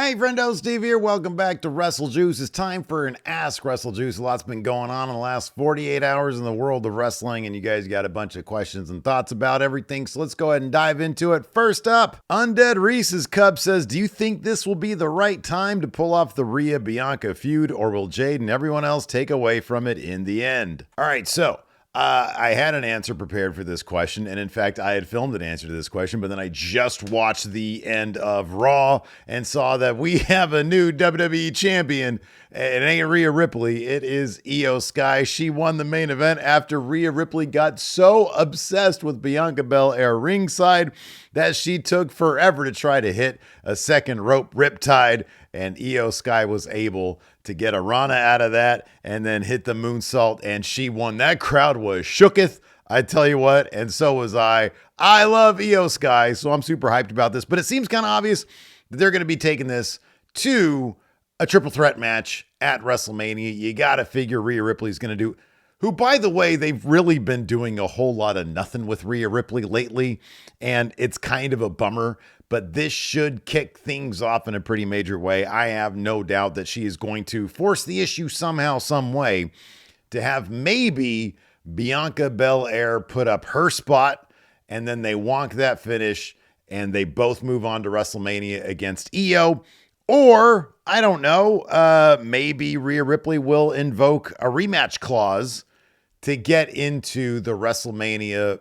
Hey friendo, Steve here. Welcome back to WrestleJuice. It's time for an Ask WrestleJuice. A lot's been going on in the last 48 hours in the world of wrestling, and you guys got a bunch of questions and thoughts about everything, so let's go ahead and dive into it. First up, Undead Reese's Cup says, do you think this will be the right time to pull off the Rhea-Bianca feud, or will Jade and everyone else take away from it in the end? All right, so I had an answer prepared for this question, and in fact, I had filmed an answer to this question, but then I just watched the end of Raw and saw that we have a new WWE champion. It ain't Rhea Ripley, it is IYO SKY. She won the main event after Rhea Ripley got so obsessed with Bianca Belair ringside that she took forever to try to hit a second rope riptide, and IYO SKY was able to get a Rana out of that and then hit the moonsault, and she won. That crowd was shooketh, I tell you what, and so was I. I love IYO SKY, so I'm super hyped about this, but it seems kind of obvious that they're going to be taking this to a triple threat match at WrestleMania. You got to figure Rhea Ripley's going to do, who, by the way, they've really been doing a whole lot of nothing with Rhea Ripley lately, and it's kind of a bummer, but this should kick things off in a pretty major way. I have no doubt that she is going to force the issue somehow, some way, to have maybe Bianca Belair put up her spot, and then they wonk that finish, and they both move on to WrestleMania against IYO. Or, I don't know, maybe Rhea Ripley will invoke a rematch clause to get into the WrestleMania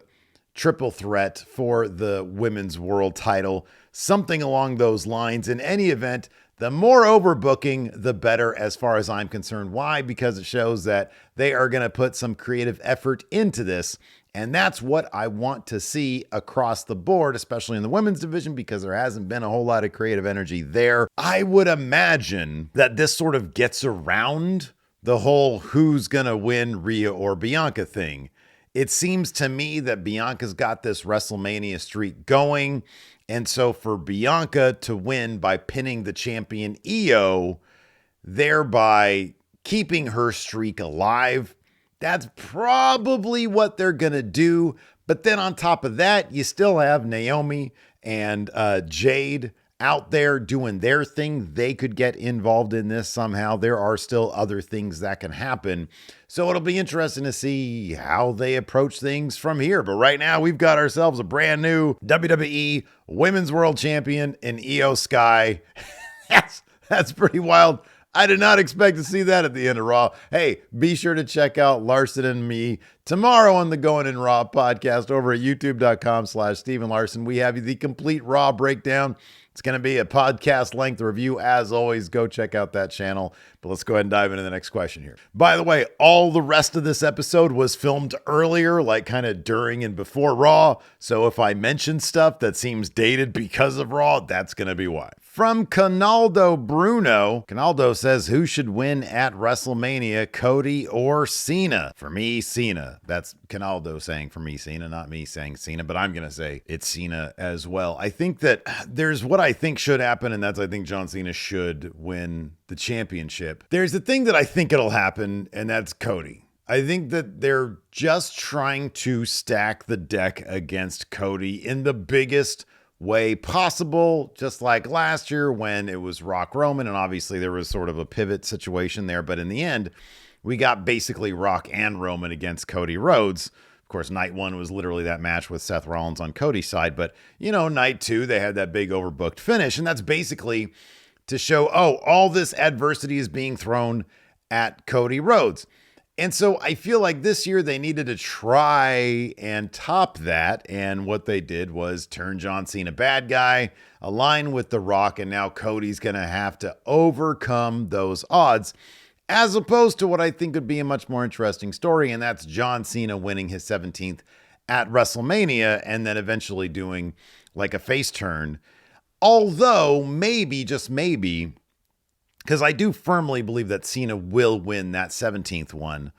triple threat for the women's world title, something along those lines. In any event, the more overbooking, the better as far as I'm concerned. Why? Because it shows that they are going to put some creative effort into this. And that's what I want to see across the board, especially in the women's division, because there hasn't been a whole lot of creative energy there. I would imagine that this sort of gets around the whole who's going to win Rhea or Bianca thing. It seems to me that Bianca's got this WrestleMania streak going. And so for Bianca to win by pinning the champion IYO, thereby keeping her streak alive, that's probably what they're going to do. But then on top of that, you still have Naomi and Jade out there doing their thing. They could get involved in this somehow. There are still other things that can happen. So it'll be interesting to see how they approach things from here. But right now, we've got ourselves a brand new WWE Women's World Champion in IYO SKY. That's pretty wild. I did not expect to see that at the end of Raw. Hey, be sure to check out Larson and me tomorrow on the Going in Raw podcast over at youtube.com/Steven Larson. We have the complete Raw breakdown. It's going to be a podcast length review. As always, go check out that channel. But let's go ahead and dive into the next question here. By the way, all the rest of this episode was filmed earlier, like kind of during and before Raw. So if I mention stuff that seems dated because of Raw, that's going to be why. From Canaldo Bruno, Canaldo says, who should win at WrestleMania, Cody or Cena? For me, Cena. That's Canaldo saying for me, Cena, not me saying Cena, but I'm going to say it's Cena as well. I think that there's what I think should happen, and that's I think John Cena should win the championship. There's the thing that I think it'll happen, and that's Cody. I think that they're just trying to stack the deck against Cody in the biggest way possible, just like last year when it was Rock Roman, and obviously there was sort of a pivot situation there, but in the end, we got basically Rock and Roman against Cody Rhodes. Of course, night one was literally that match with Seth Rollins on Cody's side, but, you know, night two, they had that big overbooked finish, and that's basically to show, oh, all this adversity is being thrown at Cody Rhodes. And so I feel like this year they needed to try and top that. And what they did was turn John Cena bad guy, align with The Rock, and now Cody's going to have to overcome those odds, as opposed to what I think would be a much more interesting story. And that's John Cena winning his 17th at WrestleMania and then eventually doing like a face turn. Although maybe, just maybe, because I do firmly believe that Cena will win that 17th one,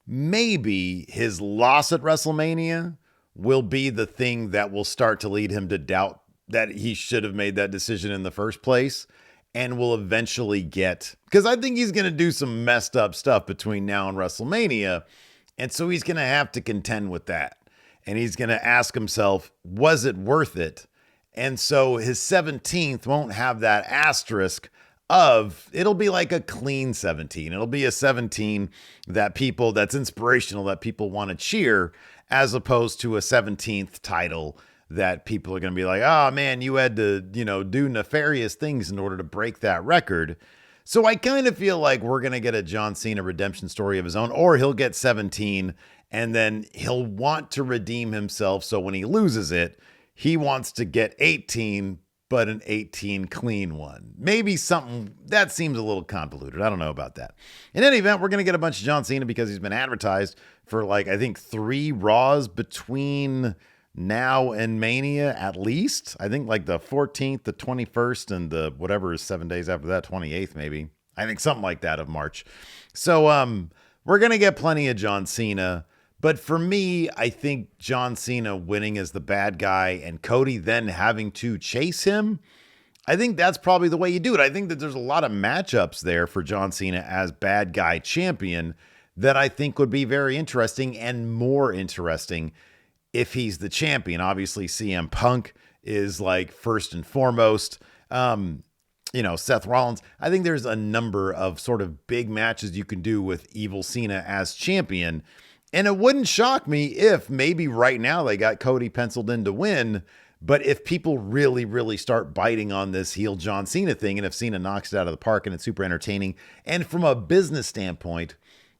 maybe his loss at WrestleMania will be the thing that will start to lead him to doubt that he should have made that decision in the first place, and will eventually get, because I think he's going to do some messed up stuff between now and WrestleMania, and so he's going to have to contend with that, and he's going to ask himself, was it worth it? And so his 17th won't have that asterisk of, it'll be like a clean 17. It'll be a 17 that's inspirational, that people want to cheer, as opposed to a 17th title that people are going to be like, oh man, you had to, do nefarious things in order to break that record. So I kind of feel like we're going to get a John Cena redemption story of his own, or he'll get 17 and then he'll want to redeem himself. So when he loses it, he wants to get 18, but an 18 clean one. Maybe something that seems a little convoluted. I don't know about that. In any event, we're going to get a bunch of John Cena because he's been advertised for I think 3 Raws between now and Mania at least. I think the 14th, the 21st, and the whatever is 7 days after that, 28th maybe. I think something like that of March. So we're going to get plenty of John Cena. But for me, I think John Cena winning as the bad guy and Cody then having to chase him, I think that's probably the way you do it. I think that there's a lot of matchups there for John Cena as bad guy champion that I think would be very interesting and more interesting if he's the champion. Obviously, CM Punk is first and foremost. Seth Rollins. I think there's a number of sort of big matches you can do with Evil Cena as champion. And it wouldn't shock me if maybe right now they got Cody penciled in to win, but if people really, really start biting on this heel John Cena thing, and if Cena knocks it out of the park and it's super entertaining, and from a business standpoint,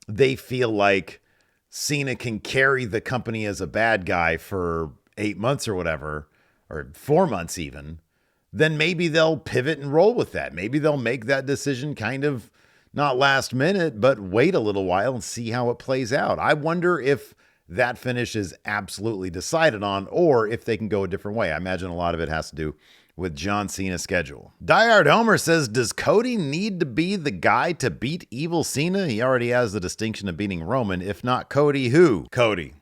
they feel like Cena can carry the company as a bad guy for 8 months or whatever, or 4 months even, then maybe they'll pivot and roll with that. Maybe they'll make that decision kind of not last minute, but wait a little while and see how it plays out. I wonder if that finish is absolutely decided on, or if they can go a different way. I imagine a lot of it has to do with John Cena's schedule. Diehard Homer says, does Cody need to be the guy to beat Evil Cena? He already has the distinction of beating Roman. If not Cody, who? Cody.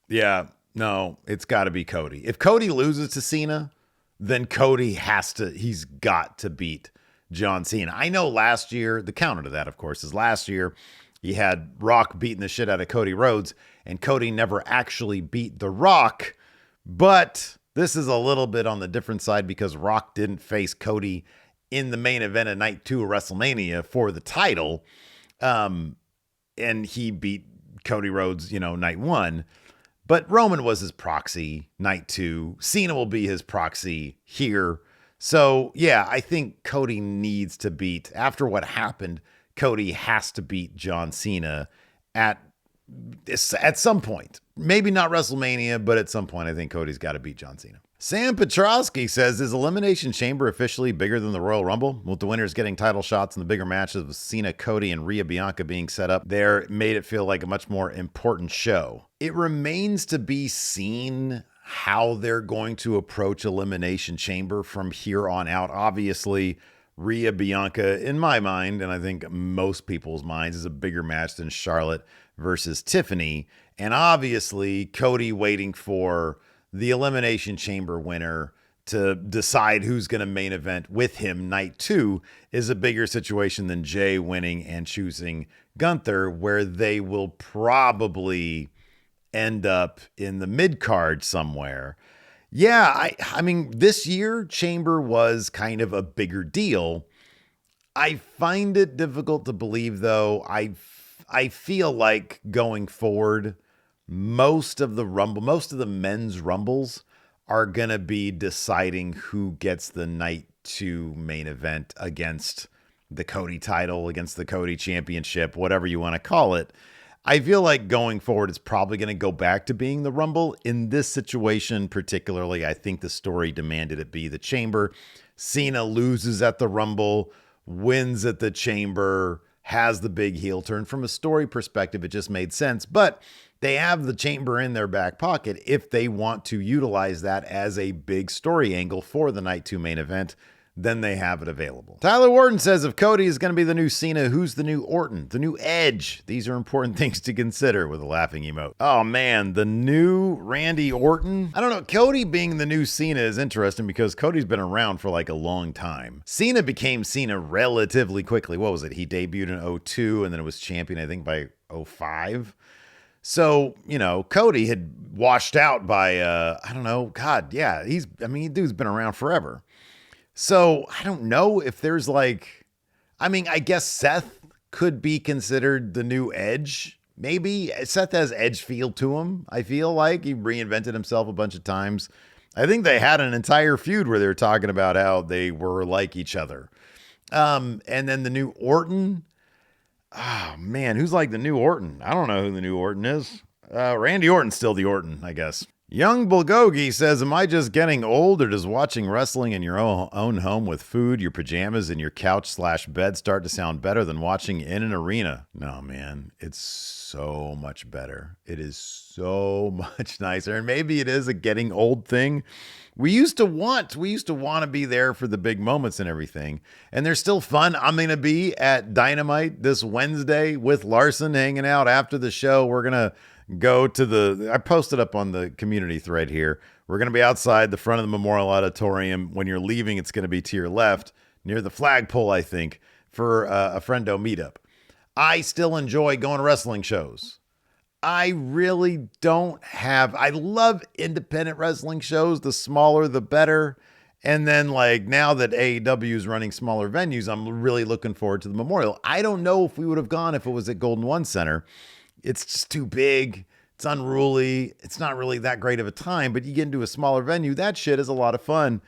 Yeah, no, it's got to be Cody. If Cody loses to Cena, then he's got to beat John Cena. I know last year, the counter to that, of course, is last year you had Rock beating the shit out of Cody Rhodes, and Cody never actually beat The Rock. But this is a little bit on the different side because Rock didn't face Cody in the main event of night 2 of WrestleMania for the title. And he beat Cody Rhodes, night 1. But Roman was his proxy night 2. Cena will be his proxy here. So, yeah, I think Cody needs to beat, after what happened, Cody has to beat John Cena at some point. Maybe not WrestleMania, but at some point, I think Cody's got to beat John Cena. Sam Petrosky says, is Elimination Chamber officially bigger than the Royal Rumble? With the winners getting title shots in the bigger matches with Cena, Cody, and Rhea Bianca being set up there, made it feel like a much more important show. It remains to be seen how they're going to approach Elimination Chamber from here on out. Obviously, Rhea Bianca, in my mind, and I think most people's minds, is a bigger match than Charlotte versus Tiffany. And obviously, Cody waiting for the Elimination Chamber winner to decide who's going to main event with him night 2 is a bigger situation than Jay winning and choosing Gunther, where they will probably end up in the mid-card somewhere. Yeah, I mean, this year, Chamber was kind of a bigger deal. I find it difficult to believe, though. I feel like going forward, most of the men's Rumbles are going to be deciding who gets the night 2 main event against the Cody title, against the Cody championship, whatever you want to call it. I feel like going forward, it's probably going to go back to being the Rumble. In this situation particularly, I think the story demanded it be the Chamber. Cena loses at the Rumble, wins at the Chamber, has the big heel turn. From a story perspective, it just made sense. But they have the Chamber in their back pocket if they want to utilize that as a big story angle for the night 2 main event. Then they have it available. Tyler Wharton says, if Cody is going to be the new Cena, who's the new Orton? The new Edge? These are important things to consider, with a laughing emote. Oh man, the new Randy Orton? I don't know. Cody being the new Cena is interesting because Cody's been around for like a long time. Cena became Cena relatively quickly. What was it? He debuted in 2002 and then it was champion, I think, by 2005. So, you know, Cody had washed out by, I don't know, God, yeah, dude's been around forever. So I don't know if there's like, I guess Seth could be considered the new Edge. Maybe Seth has Edge feel to him. I feel like he reinvented himself a bunch of times. I think they had an entire feud where they were talking about how they were like each other. And then the new Orton. Oh man, who's like the new Orton? I don't know who the new Orton is. Randy Orton's still the Orton, I guess. Young Bulgogi says, am I just getting old, or does watching wrestling in your own home with food, your pajamas, and your couch/bed start to sound better than watching in an arena? No, man, it's so much better. It is so much nicer. And maybe it is a getting old thing. We used to want to be there for the big moments and everything. And they're still fun. I'm going to be at Dynamite this Wednesday with Larson hanging out after the show. We're going to go to I posted up on the community thread here. We're going to be outside the front of the Memorial Auditorium. When you're leaving, it's going to be to your left near the flagpole, I think, for a friendo meetup. I still enjoy going to wrestling shows. I really don't have, I love independent wrestling shows. The smaller, the better. And then like now that AEW is running smaller venues, I'm really looking forward to the Memorial. I don't know if we would have gone if it was at Golden One Center. It's just too big. It's unruly. It's not really that great of a time, but you get into a smaller venue, that shit is a lot of fun.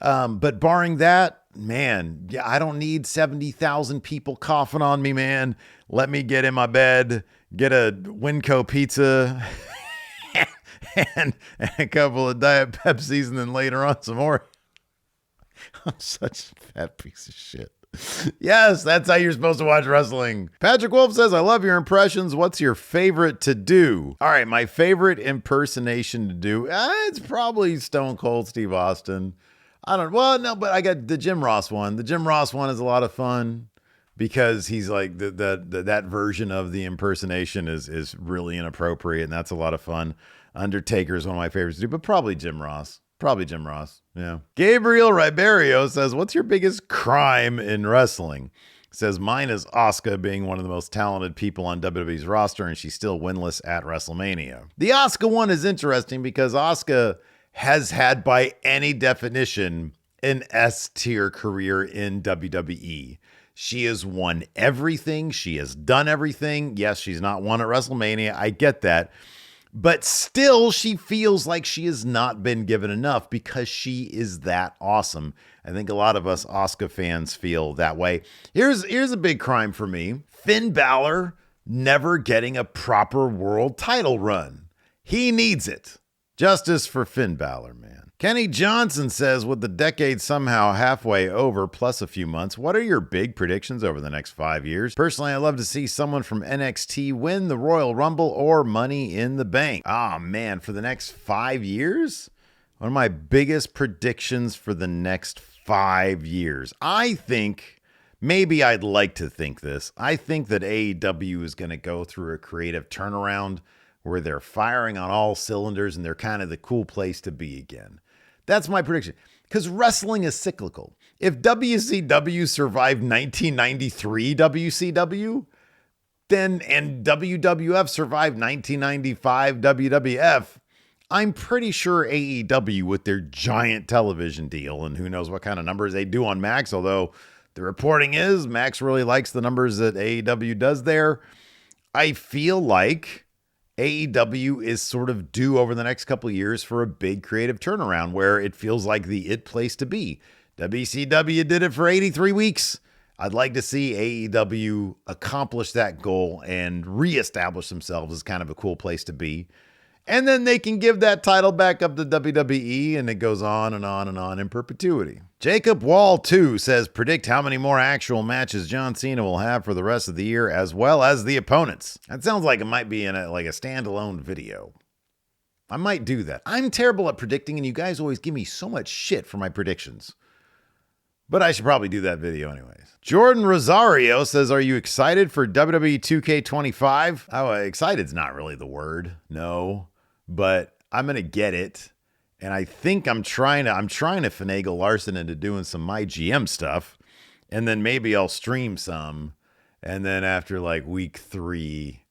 But barring that, man, yeah, I don't need 70,000 people coughing on me, man. Let me get in my bed, get a Winco pizza and a couple of Diet Pepsis, and then later on some more. I'm such a fat piece of shit. Yes, that's how you're supposed to watch wrestling. Patrick Wolf says, I love your impressions. What's your favorite to do? All right, my favorite impersonation to do, it's probably Stone Cold Steve Austin. But I got the Jim Ross one. The Jim Ross one is a lot of fun because he's like that version of the impersonation is really inappropriate, and that's a lot of fun. Undertaker is one of my favorites to do, but probably Jim Ross. Yeah. Gabriel Riberio says, what's your biggest crime in wrestling? Says, mine is Asuka being one of the most talented people on WWE's roster, and she's still winless at WrestleMania. The Asuka one is interesting because Asuka has had, by any definition, an S-tier career in WWE. She has won everything. She has done everything. Yes, she's not won at WrestleMania. I get that. But still, she feels like she has not been given enough because she is that awesome. I think a lot of us Asuka fans feel that way. Here's a big crime for me. Finn Balor never getting a proper world title run. He needs it. Justice for Finn Balor, man. Kenny Johnson says, with the decade somehow halfway over, plus a few months, what are your big predictions over the next 5 years? Personally, I'd love to see someone from NXT win the Royal Rumble or Money in the Bank. Ah, man, for the next 5 years? One of my biggest predictions for the next 5 years. I think, maybe I'd like to think this, I think that AEW is going to go through a creative turnaround where they're firing on all cylinders and they're kind of the cool place to be again. That's my prediction. Because wrestling is cyclical. If WCW survived 1993 WCW, and WWF survived 1995 WWF, I'm pretty sure AEW, with their giant television deal, and who knows what kind of numbers they do on Max, although the reporting is Max really likes the numbers that AEW does there. I feel like AEW is sort of due over the next couple of years for a big creative turnaround where it feels like the it place to be. WCW did it for 83 weeks. I'd like to see AEW accomplish that goal and reestablish themselves as kind of a cool place to be. And then they can give that title back up to WWE, and it goes on and on and on in perpetuity. Jacob Wall 2 says, predict how many more actual matches John Cena will have for the rest of the year, as well as the opponents. That sounds like it might be in a standalone video. I might do that. I'm terrible at predicting, and you guys always give me so much shit for my predictions. But I should probably do that video anyways. Jordan Rosario says, are you excited for WWE 2K25? Oh, excited's not really the word. No. But I'm going to get it. And I think I'm trying to finagle Larson into doing some My GM stuff. And then maybe I'll stream some. And then after like week 3,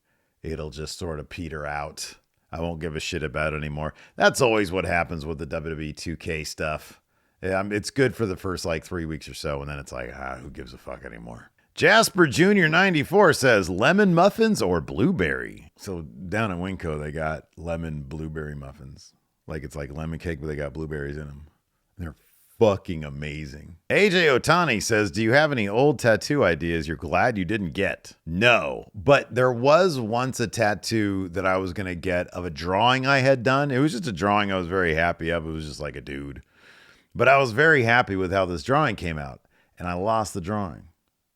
it'll just sort of peter out. I won't give a shit about it anymore. That's always what happens with the WWE 2K stuff. It's good for the first like 3 weeks or so, and then it's like, who gives a fuck anymore? Jasper Jr. 94 says, lemon muffins or blueberry? So down at Winco, they got lemon blueberry muffins. Like it's like lemon cake, but they got blueberries in them. They're fucking amazing. AJ Otani says, do you have any old tattoo ideas you're glad you didn't get? No, but there was once a tattoo that I was going to get of a drawing I had done. It was just a drawing I was very happy of. It was just like a dude. But I was very happy with how this drawing came out, and I lost the drawing.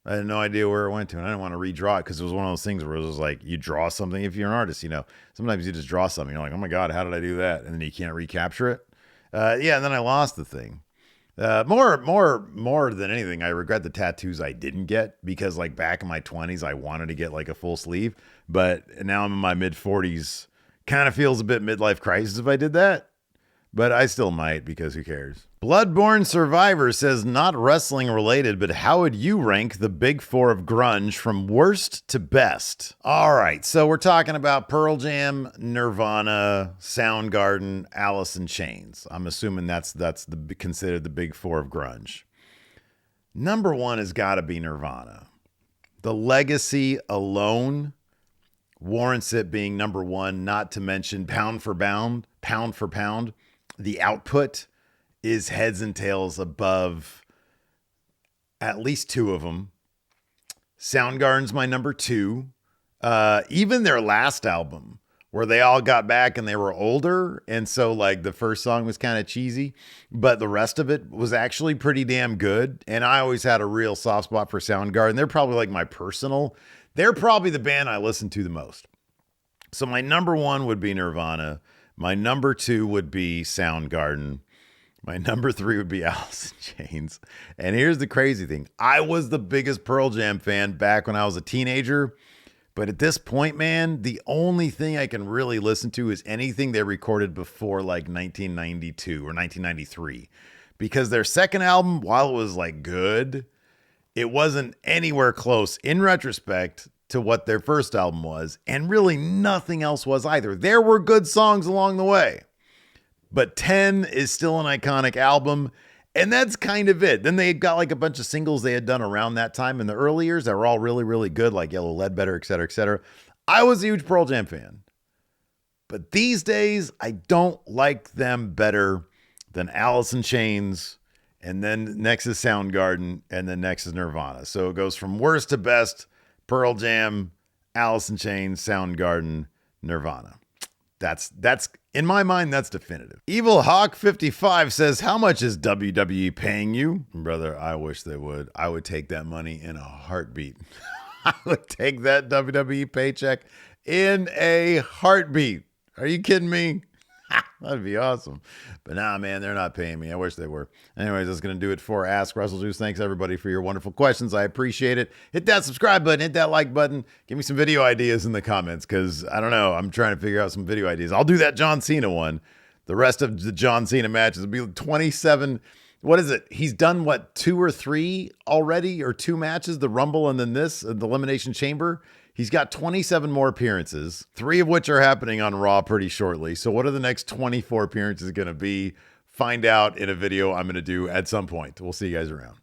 I had no idea where it went to, and I didn't want to redraw it because it was one of those things where it was like, you draw something. If you're an artist, you know, sometimes you just draw something. You're like, oh my God, how did I do that? And then you can't recapture it. Yeah, and then I lost the thing. More than anything, I regret the tattoos I didn't get because like back in my 20s, I wanted to get like a full sleeve, but now I'm in my mid 40s. Kind of feels a bit midlife crisis if I did that, but I still might because who cares? Bloodborne Survivor says, not wrestling related, but how would you rank the big four of grunge from worst to best? All right, so we're talking about Pearl Jam, Nirvana, Soundgarden, Alice in Chains. I'm assuming that's considered the big four of grunge. Number one has got to be Nirvana. The legacy alone warrants it being number one, not to mention pound for pound, the output is heads and tails above at least two of them. Soundgarden's my number two. Even their last album, where they all got back and they were older, and so like the first song was kind of cheesy, but the rest of it was actually pretty damn good. And I always had a real soft spot for Soundgarden. They're probably like they're probably the band I listen to the most. So my number one would be Nirvana. My number two would be Soundgarden. My number three would be Alice in Chains. And here's the crazy thing. I was the biggest Pearl Jam fan back when I was a teenager. But at this point, man, the only thing I can really listen to is anything they recorded before like 1992 or 1993. Because their second album, while it was like good, it wasn't anywhere close in retrospect to what their first album was. And really nothing else was either. There were good songs along the way. But 10 is still an iconic album, and that's kind of it. Then they got like a bunch of singles they had done around that time in the early years that were all really, really good, like Yellow Ledbetter, et cetera, et cetera. I was a huge Pearl Jam fan. But these days, I don't like them better than Alice in Chains, and then next is Soundgarden, and then next is Nirvana. So it goes from worst to best, Pearl Jam, Alice in Chains, Soundgarden, Nirvana. That's in my mind, that's definitive. Evil Hawk 55 says, how much is WWE paying you? Brother, I wish they would. I would take that money in a heartbeat. I would take that WWE paycheck in a heartbeat. Are you kidding me? That'd be awesome. But nah, man, they're not paying me. I wish they were. Anyways, that's going to do it for Ask WrestleJuice. Thanks, everybody, for your wonderful questions. I appreciate it. Hit that subscribe button. Hit that like button. Give me some video ideas in the comments because, I don't know, I'm trying to figure out some video ideas. I'll do that John Cena one. The rest of the John Cena matches will be 27. What is it? He's done, what, 2 or 3 already? Or 2 matches? The Rumble and then this, the Elimination Chamber? He's got 27 more appearances, 3 of which are happening on Raw pretty shortly. So what are the next 24 appearances going to be? Find out in a video I'm going to do at some point. We'll see you guys around.